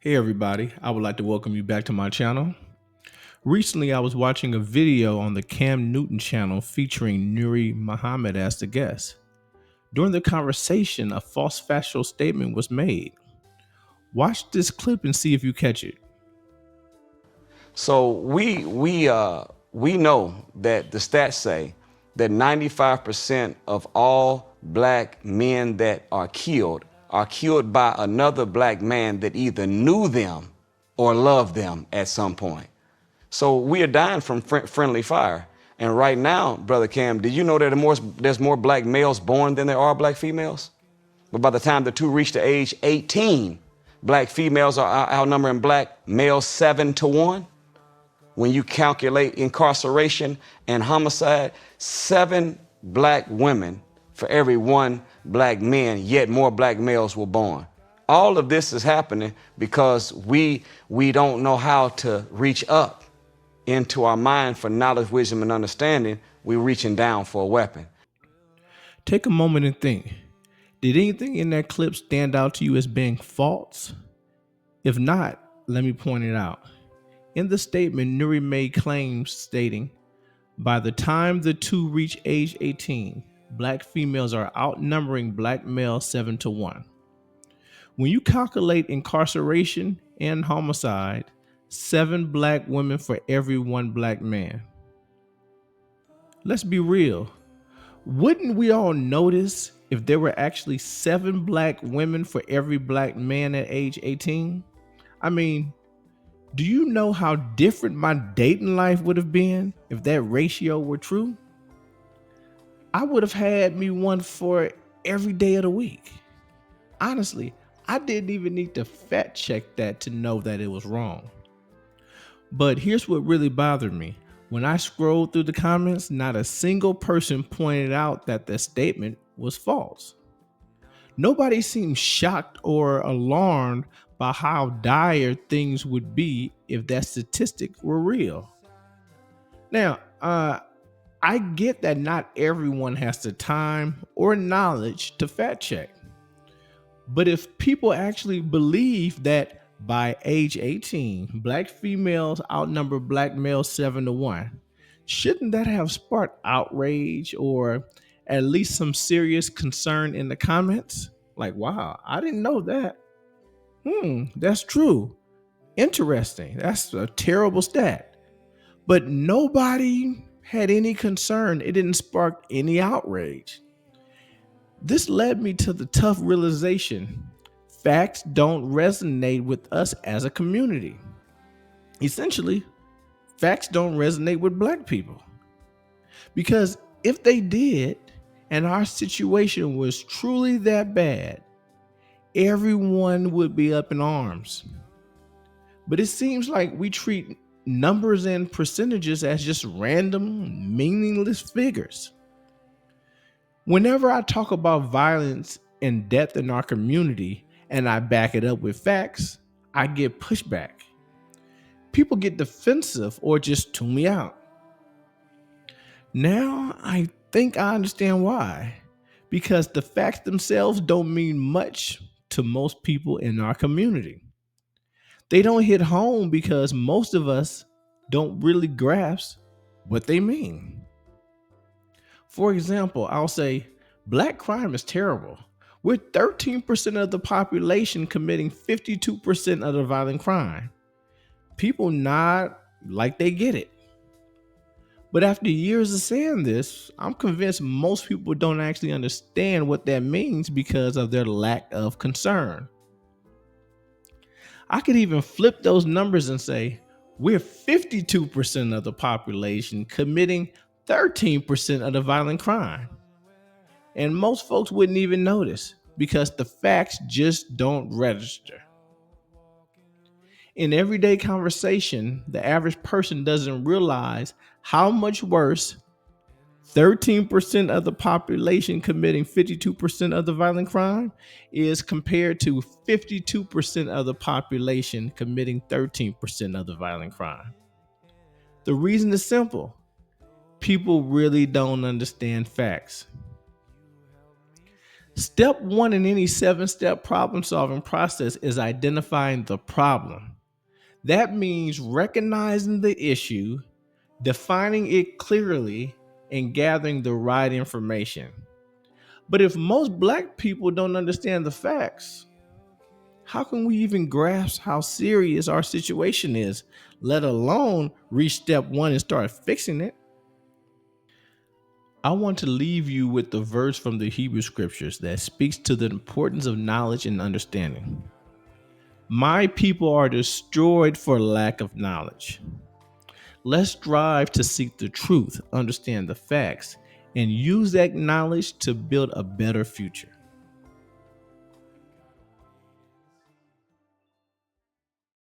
Hey everybody, I would like to welcome you back to my channel. Recently, I was watching a video on the Cam Newton channel featuring Nuri Muhammad as the guest. During the conversation, a false factual statement was made. Watch this clip and see if you catch it. So we know that the stats say that 95% of all black men that are killed by another black man that either knew them or loved them at some point. So we are dying from friendly fire. And right now, Brother Cam, did you know that there's more black males born than there are black females? But by the time the two reach the age 18, black females are outnumbering black males 7-1. When you calculate incarceration and homicide, 7 black women for every 1 black man, yet more black males were born. All of this is happening because we don't know how to reach up into our mind for knowledge, wisdom, and understanding. We're reaching down for a weapon. Take a moment and think. Did anything in that clip stand out to you as being false? If not, let me point it out. In the statement, Nuri made claims stating, by the time the two reach age 18, black females are outnumbering black males 7-1. When you calculate incarceration and homicide, 7 black women for every 1 black man. Let's be real. Wouldn't we all notice if there were actually 7 black women for every black man at age 18? I mean, do you know how different my dating life would have been if that ratio were true? I would have had me one for every day of the week. Honestly, I didn't even need to fact check that to know that it was wrong. But here's what really bothered me. When I scrolled through the comments, not a single person pointed out that the statement was false. Nobody seemed shocked or alarmed by how dire things would be if that statistic were real. Now, I get that not everyone has the time or knowledge to fact check. But if people actually believe that by age 18, black females outnumber black males 7-1, shouldn't that have sparked outrage or at least some serious concern in the comments? Like, wow, I didn't know that. That's true. Interesting. That's a terrible stat. But nobody had any concern. It didn't spark any outrage. This led me to the tough realization facts don't resonate with us as a community. Essentially, facts don't resonate with black people. Because if they did, and our situation was truly that bad, everyone would be up in arms. But it seems like we treat numbers and percentages as just random, meaningless figures. Whenever I talk about violence and death in our community and I back it up with facts, I get pushback. People get defensive or just tune me out. Now I think I understand why. Because the facts themselves don't mean much to most people in our community. They don't hit home because most of us don't really grasp what they mean. For example, I'll say black crime is terrible, with 13% of the population committing 52% of the violent crime. People nod like they get it. But after years of saying this, I'm convinced most people don't actually understand what that means because of their lack of concern. I could even flip those numbers and say we're 52% of the population committing 13% of the violent crime. And most folks wouldn't even notice because the facts just don't register. In everyday conversation, the average person doesn't realize how much worse 13% of the population committing 52% of the violent crime is compared to 52% of the population committing 13% of the violent crime. The reason is simple. People really don't understand facts. Step one in any 7-step problem solving process is identifying the problem. That means recognizing the issue, defining it clearly, and gathering the right information. But if most Black people don't understand the facts, how can we even grasp how serious our situation is, let alone reach step one and start fixing it? I want to leave you with the verse from the Hebrew scriptures that speaks to the importance of knowledge and understanding. My people are destroyed for lack of knowledge. Let's strive to seek the truth, understand the facts, and use that knowledge to build a better future.